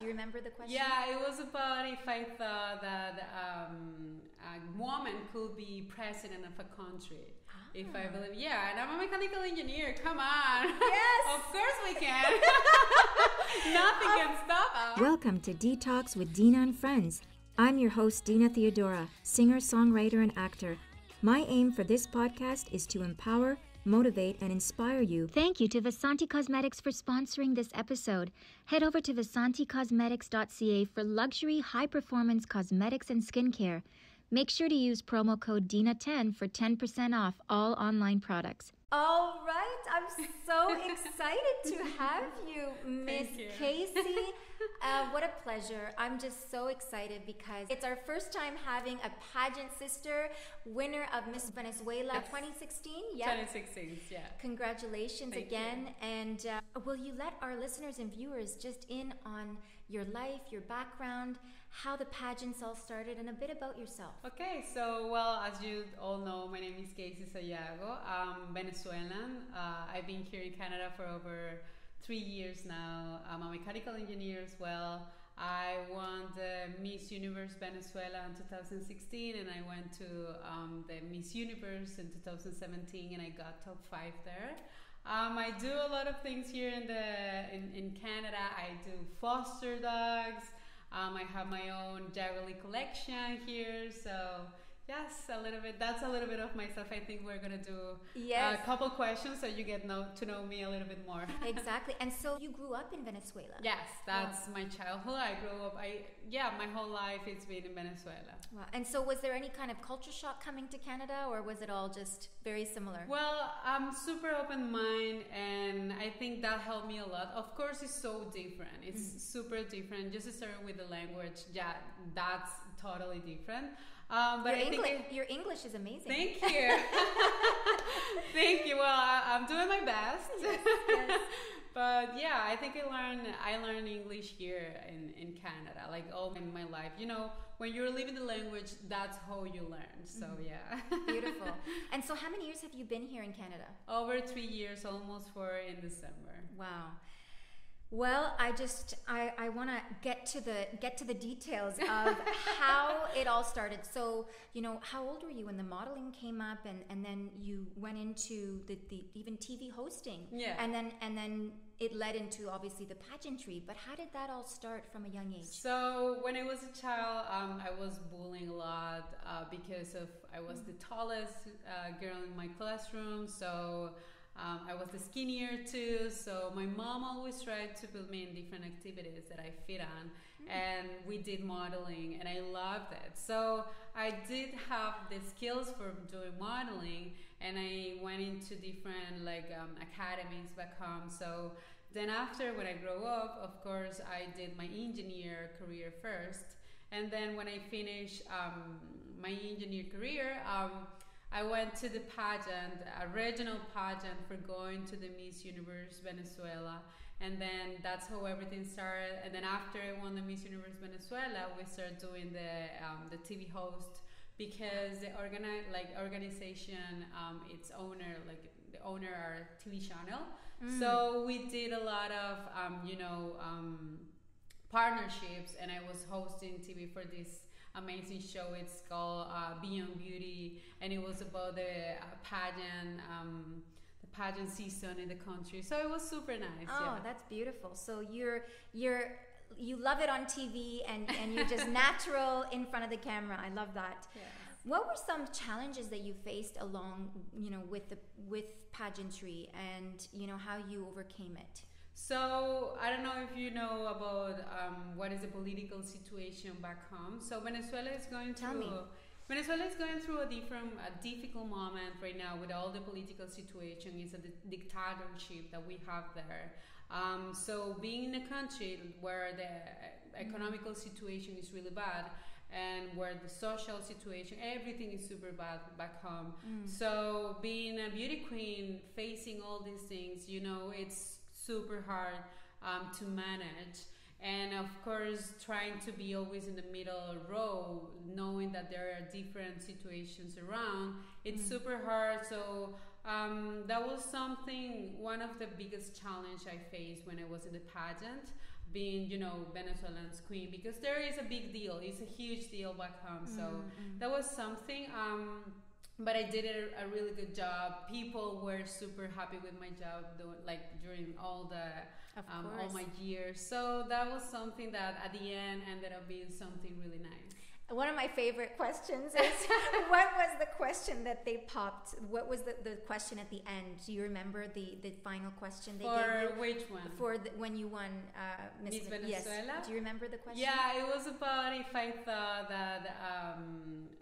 Do you remember the question? Yeah, it was about if I thought that a woman could be president of a country. If I believe, and I'm a mechanical engineer. Come on. Yes. Of course we can. Nothing can stop us. Welcome to Detox with Dina and Friends. I'm your host, Dina Theodora, singer, songwriter, and actor. My aim for this podcast is to empower, motivate, and inspire you. Thank you to Vasanti Cosmetics for sponsoring this episode. Head over to vasanticosmetics.ca for luxury, high-performance cosmetics and skincare. Make sure to use promo code DINA10 for 10% off all online products. All right, I'm so excited to have you, Miss Keysi. What a pleasure. I'm just so excited because it's our first time having a pageant sister, winner of Miss Venezuela 2016. Yeah. 2016, yeah. Congratulations again. And will you let our listeners and viewers just in on your life, your background, how the pageants all started, and a bit about yourself? Okay, so, well, as you all know, my name is Keysi Sayago. I'm Venezuelan. I've been here in Canada for over 3 years now. I'm a mechanical engineer as well. I won the Miss Universe Venezuela in 2016, and I went to the Miss Universe in 2017, and I got top 5 there. I do a lot of things here in Canada. I do foster dogs. I have my own Javelin collection here, so yes, a little bit. That's a little bit of myself. I think we're gonna do a couple questions so you get to know me a little bit more. Exactly. And so you grew up in Venezuela? Yes, that's my childhood. I grew up. My whole life it's been in Venezuela. Wow. And so was there any kind of culture shock coming to Canada, or was it all just very similar? Well, I'm super open-minded, and I think that helped me a lot. Of course, it's so different. It's super different. Just starting with the language, that's totally different. But your English is amazing. Thank you. Thank you. Well, I'm doing my best. Yes. But yeah, I think I learned English here in Canada, like all in my life. You know, when you're living the language, that's how you learn. So yeah. Beautiful. And so how many years have you been here in Canada? Over 3 years, almost 4 in December. Wow. Well, I want to get to the details of how it all started. So, you know, how old were you when the modeling came up, and then you went into the even TV hosting? Yeah. And then it led into obviously the pageantry. But how did that all start from a young age? So when I was a child, I was bullying a lot because I was the tallest girl in my classroom. So. I was the skinnier too, so my mom always tried to put me in different activities that I fit on, and we did modeling, and I loved it. So I did have the skills for doing modeling, and I went into different academies back home. So then after, when I grew up, of course, I did my engineer career first, and then when I finished my engineer career, I went to the pageant, a regional pageant for going to the Miss Universe Venezuela, and then that's how everything started. And then after I won the Miss Universe Venezuela, we started doing the TV host, because the organization, its owner, the owner our TV channel. So we did a lot of partnerships, and I was hosting TV for this amazing show. It's called Beyond Beauty, and it was about the pageant season in the country. So it was super nice. Oh, that's beautiful. So you love it on TV, and you're just natural in front of the camera. I love that. Yes. What were some challenges that you faced along, with pageantry, and how you overcame it? So I don't know if you know about what is the political situation back home. So Venezuela is going through a difficult moment right now with all the political situation. It's a dictatorship that we have there. So being in a country where the economical situation is really bad, and where the social situation, everything is super bad back home. So being a beauty queen, facing all these things, it's super hard to manage. And of course, trying to be always in the middle row, knowing that there are different situations around, it's super hard. So that was one of the biggest challenge I faced when I was in the pageant. being, Venezuelan's queen, because there is a big deal. It's a huge deal back home. So that was something. But I did a really good job. People were super happy with my job, during all my years. So that was something that at the end ended up being something really nice. One of my favorite questions is, what was the question that they popped? What was the question at the end? Do you remember the final question they gave you? For which one? When you won Miss Venezuela? Yes. Do you remember the question? Yeah, it was about if I thought that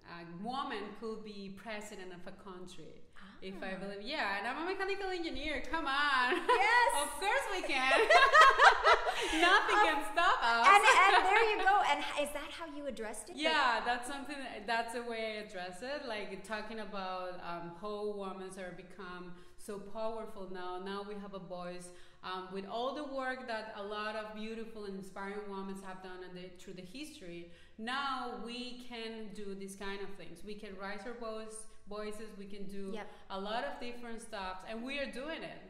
a woman could be president of a country. If I believe, and I'm a mechanical engineer. Come on. Yes. Of course we can. Nothing can stop us. And there you go. And is that how you addressed it? Yeah, that's the way I address it. Like talking about how women are become so powerful now. Now we have a voice. With all the work that a lot of beautiful and inspiring women have done through the history, now we can do these kind of things. We can raise our voices, we can do a lot of different stuff, and we are doing it.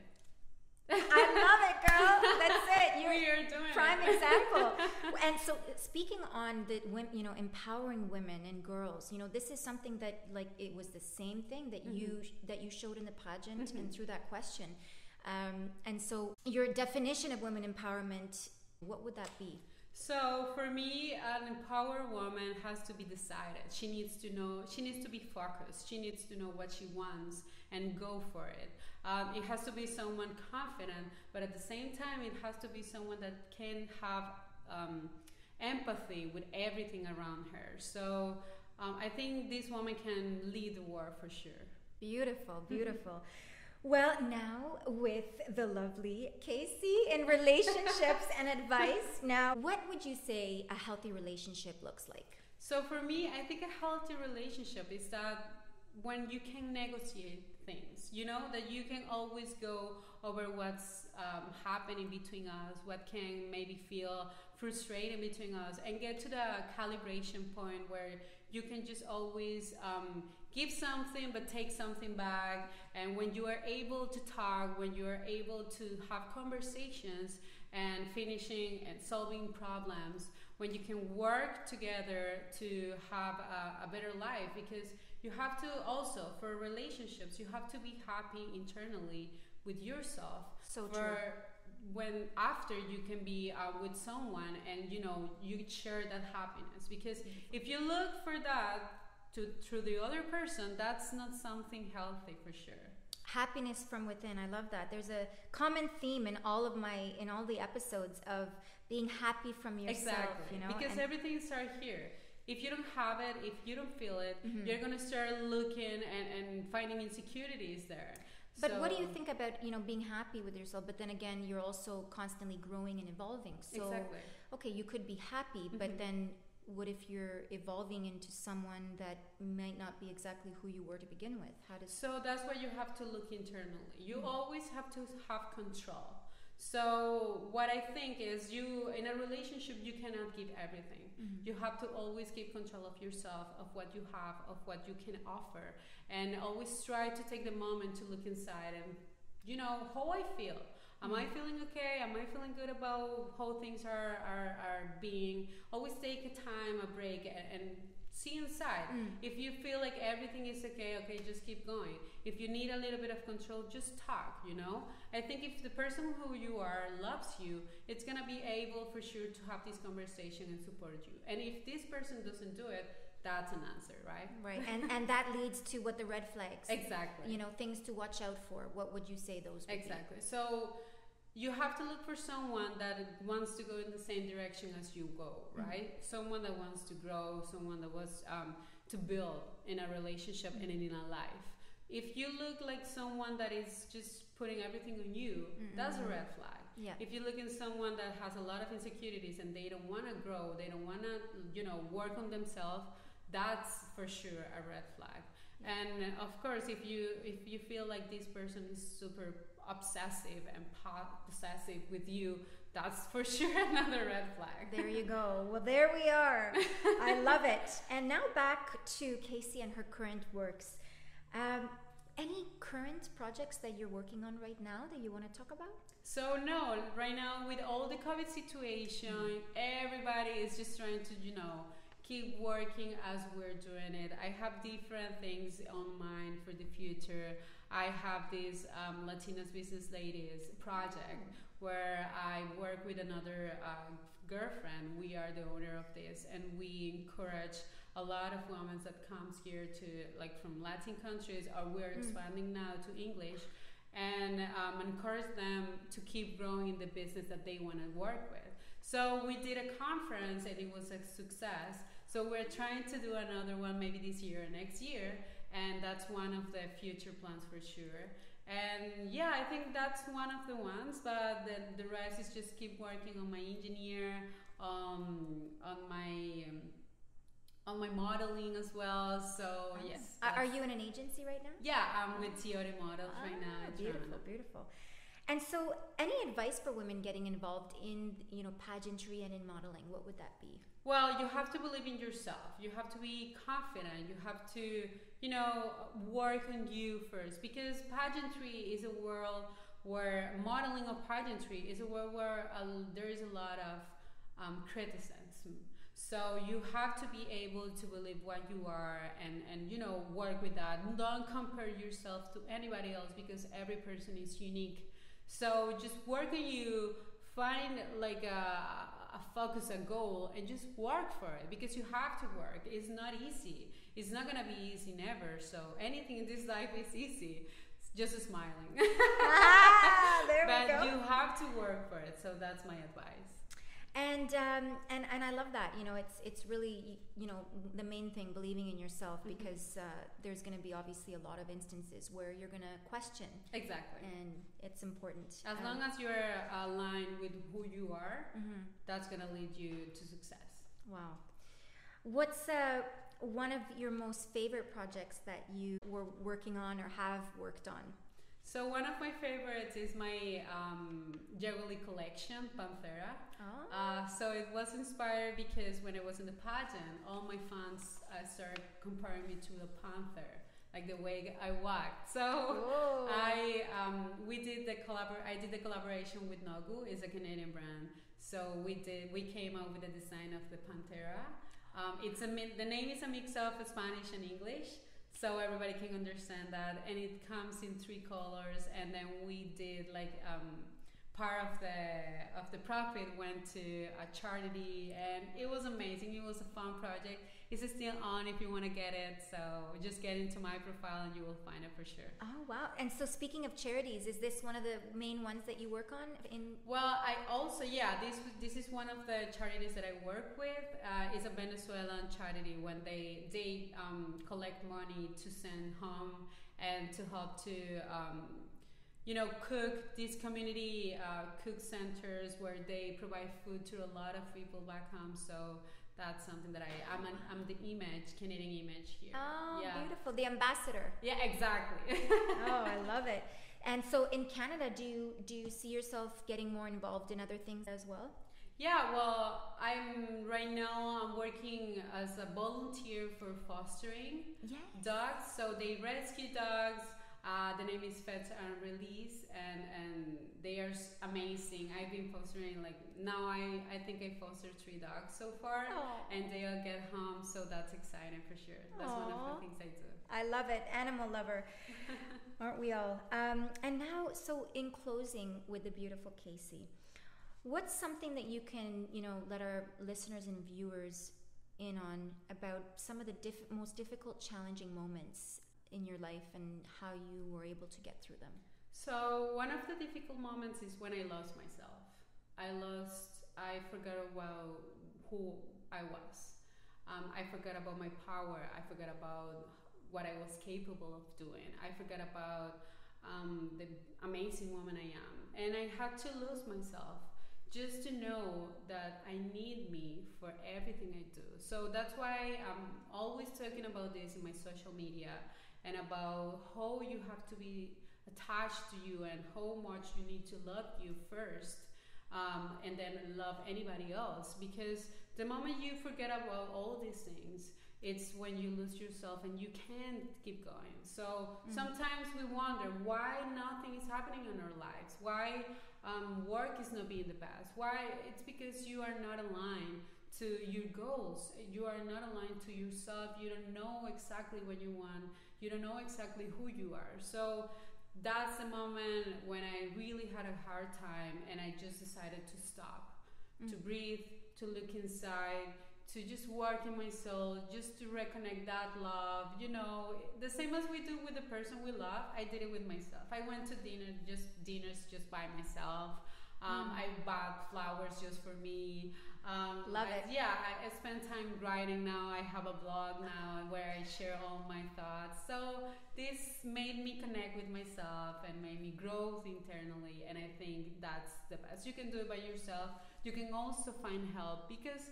I love it, girl. That's it. We are doing prime example. And so, speaking on the empowering women and girls, this is something that it was the same thing that you showed in the pageant and through that question. And so, your definition of women empowerment, what would that be? So for me, an empowered woman has to be decided. She needs to know, she needs to be focused. She needs to know what she wants and go for it. It has to be someone confident, but at the same time, it has to be someone that can have empathy with everything around her. So I think this woman can lead the war for sure. Beautiful, beautiful. Well, now with the lovely Keysi in relationships and advice. Now, what would you say a healthy relationship looks like? So for me, I think a healthy relationship is that when you can negotiate things, that you can always go over what's happening between us, what can maybe feel frustrating between us, and get to the calibration point where you can just always give something but take something back. And when you are able to talk, when you are able to have conversations and finishing and solving problems, when you can work together to have a better life, because you have to also, for relationships, you have to be happy internally with yourself. So true. When after you can be with someone and you share that happiness, because if you look for that through the other person, that's not something healthy for sure. Happiness from within. I love that. There's a common theme in all the episodes of being happy from yourself. Exactly. Because everything starts here. If you don't have it, if you don't feel it, you're gonna start looking and finding insecurities there. But what do you think about, being happy with yourself, but then again, you're also constantly growing and evolving. So, exactly. Okay, you could be happy, but then what if you're evolving into someone that might not be exactly who you were to begin with? So that's why you have to look internally. You always have to have control. So what I think is, in a relationship, you cannot give everything. You have to always keep control of yourself, of what you have, of what you can offer, and always try to take the moment to look inside and, how I feel. Am I feeling okay? Am I feeling good about how things are being? Always take a time, a break, and see inside. If you feel like everything is okay, just keep going. If you need a little bit of control, just talk, I think if the person who you are loves you, it's going to be able for sure to have this conversation and support you. And if this person doesn't do it, that's an answer, right? Right. And that leads to what the red flags. Exactly. Things to watch out for. What would you say those would Exactly. be? So you have to look for someone that wants to go in the same direction as you go, right? Someone that wants to grow, someone that wants to build in a relationship and in a life. If you look like someone that is just putting everything on you, that's a red flag. Yeah. If you look in someone that has a lot of insecurities and they don't want to grow, they don't want to, work on themselves, that's for sure a red flag. And of course, if you feel like this person is super obsessive and possessive with you, that's for sure another red flag. There you go. Well, there we are. I love it. And now back to Keysi and her current works. Any current projects that you're working on right now that you want to talk about? So no, right now with all the COVID situation, everybody is just trying to, keep working as we're doing it. I have different things on mind for the future. I have this Latinas Business Ladies project where I work with another girlfriend. We are the owner of this, and we encourage a lot of women that comes here to, like, from Latin countries, or we're expanding now to English, and encourage them to keep growing in the business that they want to work with. So we did a conference and it was a success. So we're trying to do another one maybe this year or next year, and that's one of the future plans for sure. And yeah, I think that's one of the ones, but the rest is just keep working on my engineer, on my modeling as well. So yes. Are you in an agency right now? Yeah, I'm with Tiori Models right now. Beautiful, beautiful. And so, any advice for women getting involved in, pageantry and in modeling? What would that be? Well, you have to believe in yourself. You have to be confident. You have to, work on you first, because pageantry is a world where modeling of pageantry is a world where there is a lot of criticism. So you have to be able to believe what you are and work with that. Don't compare yourself to anybody else, because every person is unique. So just work on you, find like a focus, a goal, and just work for it, because you have to work. It's not easy. It's not gonna be easy never. So anything in this life is easy. It's just smiling. There we go. But you have to work for it. So that's my advice. And I love that. It's really, the main thing, believing in yourself, because there's going to be obviously a lot of instances where you're going to question. Exactly. And it's important. As long as you're aligned with who you are, that's going to lead you to success. Wow. What's one of your most favorite projects that you were working on or have worked on? So one of my favorites is my Jewelry collection, Panthera. Oh. So it was inspired because when I was in the pageant, all my fans started comparing me to the panther, like the way I walked. So I did the collaboration with Nogu, is a Canadian brand. So we came up with the design of the Panthera. The name is a mix of Spanish and English, so everybody can understand that, and it comes in 3 colors. And then we did part of the profit went to a charity, and it was amazing. It was a fun project. It's still on if you want to get it, so just get into my profile and you will find it for sure. Oh wow. And so speaking of charities, is this one of the main ones that you work on? Well, I also, this is one of the charities that I work with. It's a Venezuelan charity when they collect money to send home and to help to cook these community cook centers where they provide food to a lot of people back home. So that's something that I'm the Canadian image here. Oh, yeah. Beautiful. The ambassador. Yeah, exactly. Oh, I love it. And so in Canada, do you see yourself getting more involved in other things as well? Yeah, well, I'm working as a volunteer for fostering dogs. So they rescue dogs. The name is Pets and Release, and they are amazing. I've been fostering, now I think I fostered 3 dogs so far. Aww. And they all get home, so that's exciting for sure. That's one of the things I do. I love it. Animal lover. Aren't we all? And now, so in closing with the beautiful Keysi, what's something that you can, let our listeners and viewers in on about some of the most difficult, challenging moments in your life and how you were able to get through them? So one of the difficult moments is when I lost myself. I forgot about who I was. I forgot about my power. I forgot about what I was capable of doing. I forgot about the amazing woman I am. And I had to lose myself just to know that I need me for everything I do. So that's why I'm always talking about this in my social media, and about how you have to be attached to you and how much you need to love you first, and then love anybody else. Because the moment you forget about all these things, it's when you lose yourself and you can't keep going. So sometimes we wonder why nothing is happening in our lives. Why work is not being the best. Why? It's because you are not aligned to your goals. You are not aligned to yourself. You don't know exactly what you want. You don't know exactly who you are. So that's the moment when I really had a hard time, and I just decided to stop, to breathe, to look inside, to just work in my soul, just to reconnect that love. You know, the same as we do with the person we love, I did it with myself. I went to dinners just by myself. I bought flowers just for me. Love it. Yeah, I spend time writing now. I have a blog now where I share all my thoughts. So this made me connect with myself and made me grow internally. And I think that's the best. You can do it by yourself. You can also find help, because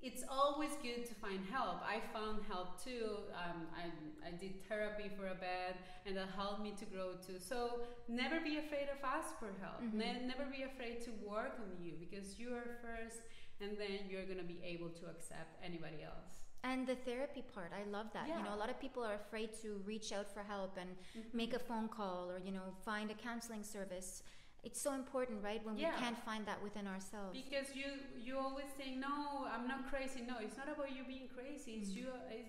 it's always good to find help. I found help too. I did therapy for a bit, and that helped me to grow too. So never be afraid of ask for help. Never be afraid to work on you, because you are first, and then you're gonna be able to accept anybody else. And the therapy part, I love that. Yeah. You know, a lot of people are afraid to reach out for help and make a phone call, or, you know, find a counseling service. It's so important, right? When we can't find that within ourselves. Because you always think, no, I'm not crazy. No, it's not about you being crazy. It's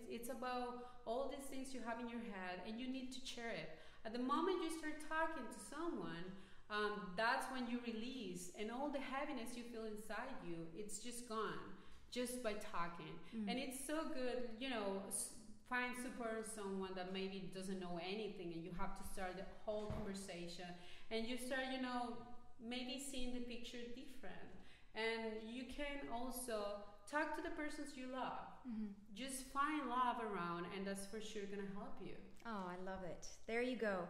it's about all these things you have in your head, and you need to share it. At the moment you start talking to someone, that's when you release, and all the heaviness you feel inside you, it's just gone, just by talking. And it's so good, you know, find support someone that maybe doesn't know anything, and you have to start the whole conversation, and you start, you know, maybe seeing the picture different. And you can also talk to the persons you love. Just find love around, and that's for sure gonna help you. Oh, I love it. There you go.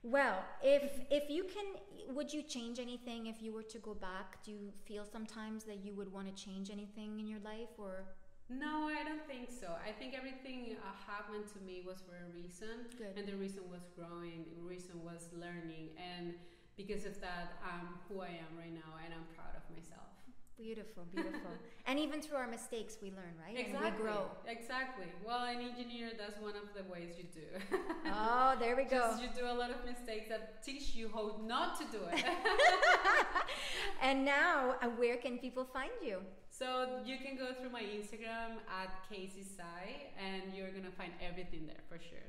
Well, if you can, would you change anything if you were to go back? Do you feel sometimes that you would want to change anything in your life, or? No, I don't think so. I think everything happened to me was for a reason. Good. And the reason was growing, the reason was learning, and because of that, I'm who I am right now, and I'm proud of myself. Beautiful, beautiful. And even through our mistakes, we learn, right? Exactly. And we grow. Exactly. Well, an engineer, that's one of the ways you do. Oh, there we go. Just you do a lot of mistakes that teach you how not to do it. And now, where can people find you? So you can go through my Instagram at Keysi Say, and you're gonna find everything there for sure.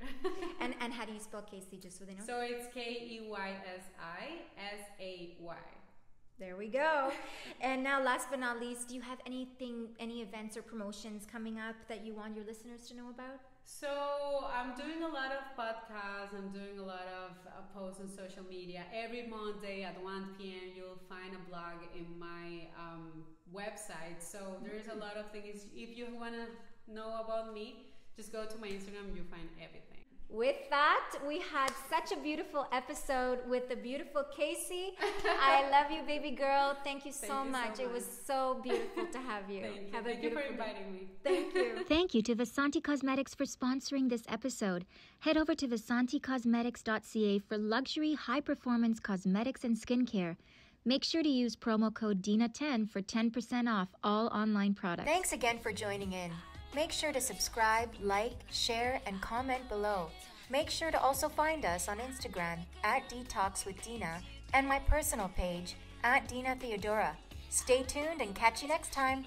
And how do you spell Keysi, just so they know? So it's Keysisay. There we go. And now, last but not least, do you have any events or promotions coming up that you want your listeners to know about? So I'm doing a lot of podcasts. I'm doing a lot of posts on social media. Every Monday at 1 p.m. you'll find a blog in my website. So there's a lot of things. If you want to know about me, just go to my Instagram. You'll find everything. With that, we had such a beautiful episode with the beautiful Keysi. I love you, baby girl. Thank you so much. It was so beautiful to have you. Thank you for inviting me. Thank you. Thank you to Vasanti Cosmetics for sponsoring this episode. Head over to vasanticosmetics.ca for luxury, high-performance cosmetics and skincare. Make sure to use promo code DINA10 for 10% off all online products. Thanks again for joining in. Make sure to subscribe, like, share, and comment below. Make sure to also find us on Instagram at Detox with Dina and my personal page at Dina Theodora. Stay tuned and catch you next time.